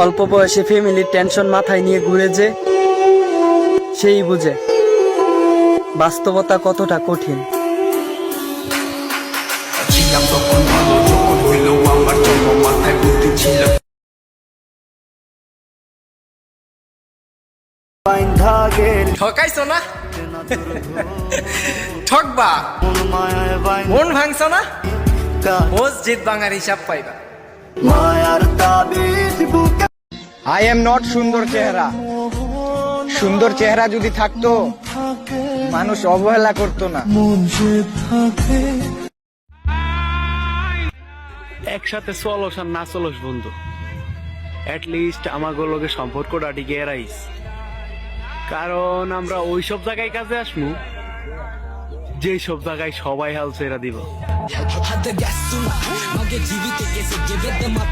অল্প বয়সে ফ্যামিলির টেনশন মাথায় নিয়ে ঘুরে যে সেই বুঝে বাস্তবতা কতটা কঠিন। ছিলাম তখন ভালো, যখন হইল আমার জন্ম মাথায় বুদ্ধি ছিল। ঠকাইছো না, ঠকবা, মন ভাঙছো না, মসজিদ ভাঙার হিসাব পাইবা। আই এম নট সুন্দর চেহারা। সুন্দর চেহারা যদি থাকতো মানুষ অবহেলা করতো না। একসাথে চলস আর না চলস বন্ধু, লিস্ট আমার লোকে সম্পর্কটা টিকে রাইস। কারণ আমরা ওই সব জায়গায় কাজে আসমু যে সব জায়গায় সবাই হাল ছেড়া দিব।